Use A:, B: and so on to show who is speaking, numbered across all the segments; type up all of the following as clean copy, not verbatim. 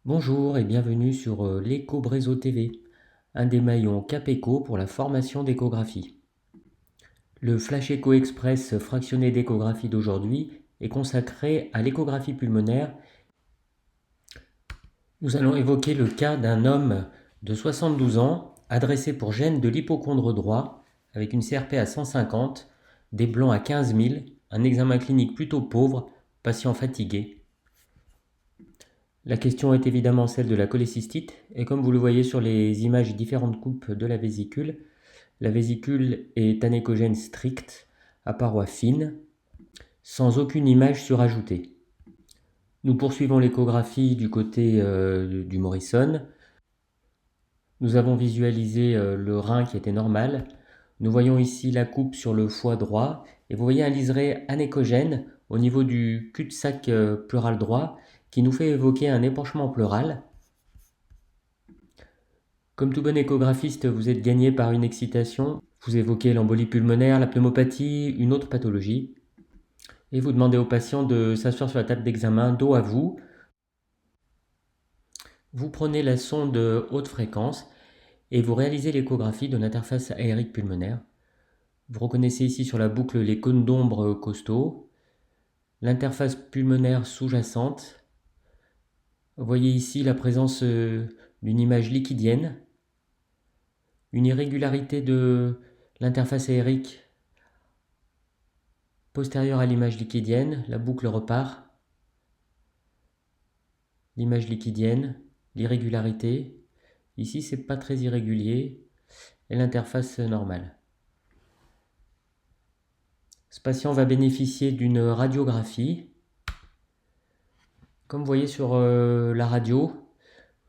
A: Bonjour et bienvenue sur l'Éco-Bréso TV, un des maillons Cap-Éco pour la formation d'échographie. Le Flash Echo Express fractionné d'échographie d'aujourd'hui est consacré à l'échographie pulmonaire. Nous allons évoquer le cas d'un homme de 72 ans adressé pour gène de l'hypochondre droit avec une CRP à 150, des blancs à 15 000, un examen clinique plutôt pauvre, patient fatigué. La question est évidemment celle de la cholécystite, et comme vous le voyez sur les images différentes coupes de la vésicule est anéchogène stricte, à parois fines, sans aucune image surajoutée. Nous poursuivons l'échographie du côté du Morrison. Nous avons visualisé le rein qui était normal. Nous voyons ici la coupe sur le foie droit, et vous voyez un liseré anéchogène au niveau du cul-de-sac pleural droit, qui nous fait évoquer un épanchement pleural. Comme tout bon échographiste, vous êtes gagné par une excitation. Vous évoquez l'embolie pulmonaire, la pneumopathie, une autre pathologie. Et vous demandez au patient de s'asseoir sur la table d'examen dos à vous. Vous prenez la sonde haute fréquence et vous réalisez l'échographie de l'interface aérique pulmonaire. Vous reconnaissez ici sur la boucle les cônes d'ombre costaux, l'interface pulmonaire sous-jacente. Vous voyez ici la présence d'une image liquidienne, une irrégularité de l'interface aérique postérieure à l'image liquidienne, la boucle repart, l'image liquidienne, l'irrégularité. Ici, c'est pas très irrégulier, et l'interface normale. Ce patient va bénéficier d'une radiographie. Comme vous voyez sur la radio,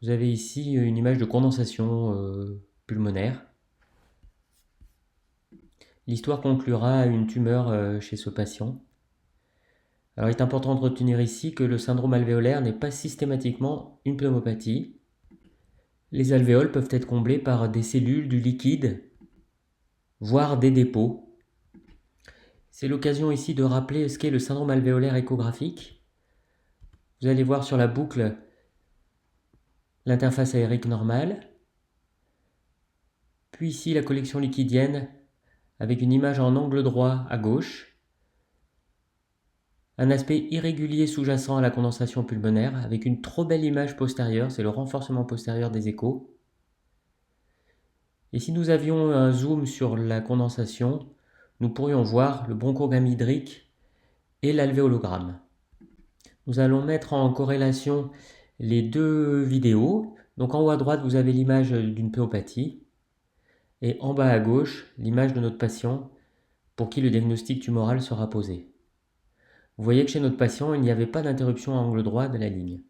A: vous avez ici une image de condensation pulmonaire. L'histoire conclura à une tumeur chez ce patient. Alors il est important de retenir ici que le syndrome alvéolaire n'est pas systématiquement une pneumopathie. Les alvéoles peuvent être comblés par des cellules, du liquide, voire des dépôts. C'est l'occasion ici de rappeler ce qu'est le syndrome alvéolaire échographique. Vous allez voir sur la boucle l'interface aérique normale, puis ici la collection liquidienne avec une image en angle droit à gauche, un aspect irrégulier sous-jacent à la condensation pulmonaire avec une trop belle image postérieure, c'est le renforcement postérieur des échos. Et si nous avions un zoom sur la condensation, nous pourrions voir le bronchogramme hydrique et l'alvéologramme. Nous allons mettre en corrélation les deux vidéos. Donc en haut à droite, vous avez l'image d'une pneumopathie et en bas à gauche, l'image de notre patient pour qui le diagnostic tumoral sera posé. Vous voyez que chez notre patient, il n'y avait pas d'interruption à angle droit de la ligne.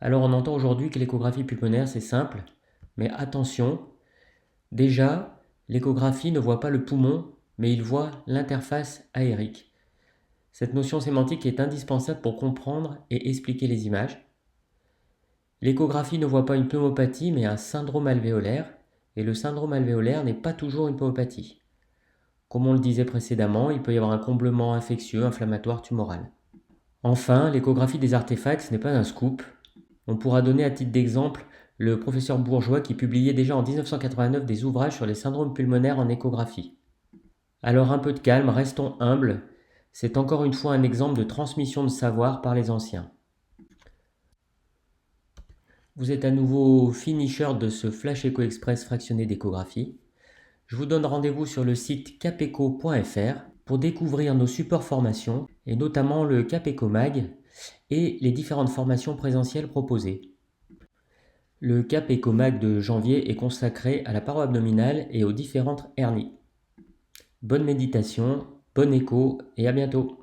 A: Alors on entend aujourd'hui que l'échographie pulmonaire, c'est simple, mais attention, déjà, l'échographie ne voit pas le poumon, mais il voit l'interface aérique. Cette notion sémantique est indispensable pour comprendre et expliquer les images. L'échographie ne voit pas une pneumopathie, mais un syndrome alvéolaire, et le syndrome alvéolaire n'est pas toujours une pneumopathie. Comme on le disait précédemment, il peut y avoir un comblement infectieux, inflammatoire, tumoral. Enfin, l'échographie des artefacts n'est pas un scoop. On pourra donner à titre d'exemple le professeur Bourgeois qui publiait déjà en 1989 des ouvrages sur les syndromes pulmonaires en échographie. Alors un peu de calme, restons humbles, c'est encore une fois un exemple de transmission de savoir par les anciens. Vous êtes à nouveau finisher de ce Flash Echo Express fractionné d'échographie. Je vous donne rendez-vous sur le site capeco.fr pour découvrir nos supports formations et notamment le Cap-Éco Mag et les différentes formations présentielles proposées. Le Cap-Éco Mag de janvier est consacré à la paroi abdominale et aux différentes hernies. Bonne méditation, bon écho et à bientôt.